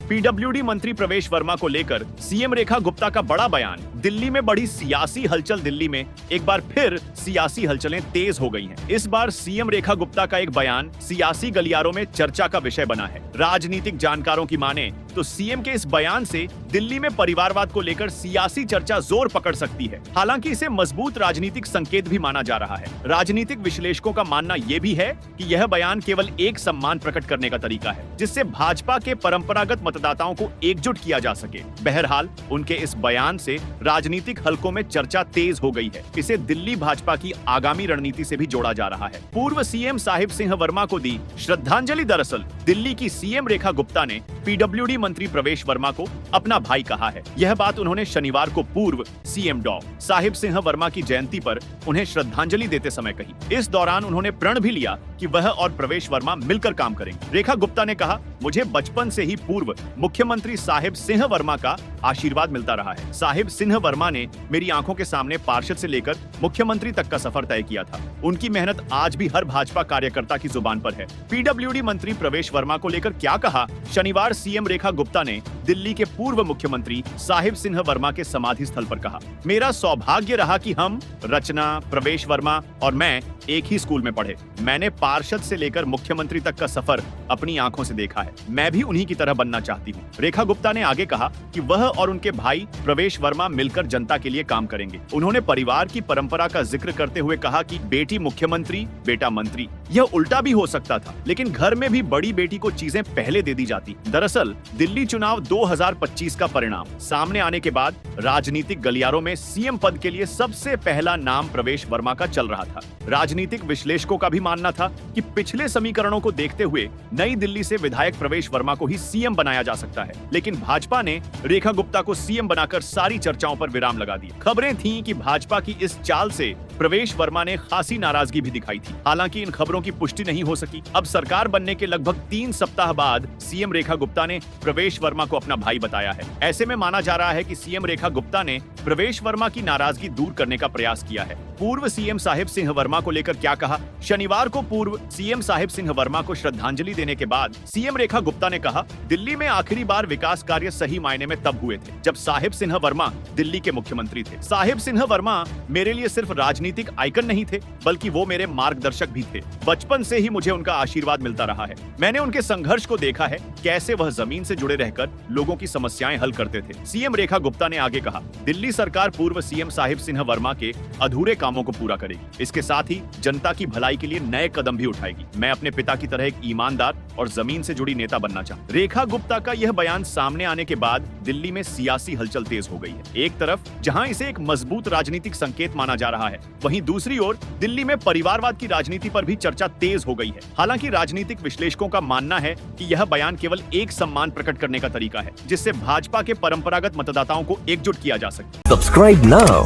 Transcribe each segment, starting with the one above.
PWD मंत्री प्रवेश वर्मा को लेकर सीएम रेखा गुप्ता का बड़ा बयान। दिल्ली में बढ़ी सियासी हलचल। दिल्ली में एक बार फिर सियासी हलचलें तेज हो गई हैं। इस बार सीएम रेखा गुप्ता का एक बयान सियासी गलियारों में चर्चा का विषय बना है। राजनीतिक जानकारों की माने तो सीएम के इस बयान से दिल्ली में परिवारवाद को लेकर सियासी चर्चा जोर पकड़ सकती है। हालांकि इसे मजबूत राजनीतिक संकेत भी माना जा रहा है। राजनीतिक विश्लेषकों का मानना यह भी है कि यह बयान केवल एक सम्मान प्रकट करने का तरीका है, जिससे भाजपा के परंपरागत मतदाताओं को एकजुट किया जा सके। बहरहाल उनके इस बयान से राजनीतिक हलकों में चर्चा तेज हो गई है। इसे दिल्ली भाजपा की आगामी रणनीति से भी जोड़ा जा रहा है। पूर्व सीएम साहिब सिंह वर्मा को दी श्रद्धांजलि। दरअसल दिल्ली की सीएम रेखा गुप्ता ने पीडब्ल्यूडी मंत्री प्रवेश वर्मा को अपना भाई कहा है। यह बात उन्होंने शनिवार को पूर्व सीएम डॉ साहिब सिंह वर्मा की जयंती पर उन्हें श्रद्धांजलि देते समय कही। इस दौरान उन्होंने प्रण भी लिया कि वह और प्रवेश वर्मा मिलकर काम करेंगे। रेखा गुप्ता ने कहा, मुझे बचपन से ही पूर्व मुख्यमंत्री साहिब सिंह वर्मा का आशीर्वाद मिलता रहा है। साहिब सिंह वर्मा ने मेरी आंखों के सामने पार्षद से लेकर मुख्यमंत्री तक का सफर तय किया था। उनकी मेहनत आज भी हर भाजपा कार्यकर्ता की जुबान पर है। पीडब्ल्यूडी मंत्री प्रवेश वर्मा को लेकर क्या कहा? शनिवार सीएम रेखा गुप्ता ने दिल्ली के पूर्व मुख्यमंत्री साहिब सिंह वर्मा के समाधि स्थल पर कहा, मेरा सौभाग्य रहा कि हम, रचना, प्रवेश वर्मा और मैं एक ही स्कूल में पढ़े। मैंने पार्षद से लेकर मुख्यमंत्री तक का सफर अपनी आंखों से देखा है। मैं भी उन्हीं की तरह बनना चाहती हूँ। रेखा गुप्ता ने आगे कहा कि वह और उनके भाई प्रवेश वर्मा मिलकर जनता के लिए काम करेंगे। उन्होंने परिवार की परंपरा का जिक्र करते हुए कहा कि बेटी मुख्यमंत्री, बेटा मंत्री। यह उल्टा भी हो सकता था, लेकिन घर में भी बड़ी बेटी को चीजें पहले दे दी जाती। दरअसल दिल्ली चुनाव 2025 का परिणाम सामने आने के बाद राजनीतिक गलियारों में सीएम पद के लिए सबसे पहला नाम प्रवेश वर्मा का चल रहा था। राजनीतिक विश्लेषकों का भी मानना था कि पिछले समीकरणों को देखते हुए नई दिल्ली से विधायक प्रवेश वर्मा को ही सीएम बनाया जा सकता है, लेकिन भाजपा ने रेखा गुप्ता को सीएम बनाकर सारी चर्चाओं पर विराम लगा दिया। खबरें थीं कि भाजपा की इस चाल से प्रवेश वर्मा ने खासी नाराजगी भी दिखाई थी। हालांकि इन खबरों की पुष्टि नहीं हो सकी। अब सरकार बनने के लगभग 3 सप्ताह बाद सीएम रेखा गुप्ता ने प्रवेश वर्मा को अपना भाई बताया है। ऐसे में माना जा रहा है कि सीएम रेखा गुप्ता ने प्रवेश वर्मा की नाराजगी दूर करने का प्रयास किया है। पूर्व सीएम साहिब सिंह वर्मा को लेकर क्या कहा? शनिवार को पूर्व सीएम साहिब सिंह वर्मा को श्रद्धांजलि देने के बाद सीएम रेखा गुप्ता ने कहा, दिल्ली में आखिरी बार विकास कार्य सही मायने में तब हुए थे जब साहिब सिंह वर्मा दिल्ली के मुख्यमंत्री थे। साहिब सिंह वर्मा मेरे लिए सिर्फ राजनीतिक आइकन नहीं थे, बल्कि वो मेरे मार्गदर्शक भी थे। बचपन से ही मुझे उनका आशीर्वाद मिलता रहा है। मैंने उनके संघर्ष को देखा है, कैसे वह जमीन से जुड़े रहकर लोगों की समस्याएं हल करते थे। सीएम रेखा गुप्ता ने आगे कहा, दिल्ली सरकार पूर्व सीएम साहिब सिंह वर्मा के अधूरे कामों को पूरा करेगी। इसके साथ ही जनता की भलाई के लिए नए कदम भी उठाएगी। मैं अपने पिता की तरह एक ईमानदार और जमीन से जुड़ी नेता बनना चाहता। रेखा गुप्ता का यह बयान सामने आने के बाद दिल्ली में सियासी हलचल तेज हो गई है। एक तरफ जहां इसे एक मजबूत राजनीतिक संकेत माना जा रहा है, वहीं दूसरी ओर दिल्ली में परिवारवाद की राजनीति पर भी चर्चा तेज हो गई है। हालांकि राजनीतिक विश्लेषकों का मानना है कि यह बयान केवल एक सम्मान प्रकट करने का तरीका है, जिससे भाजपा के परंपरागत मतदाताओं को एकजुट किया जा सके। Subscribe now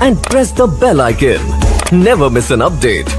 and press the bell icon. Never miss an update.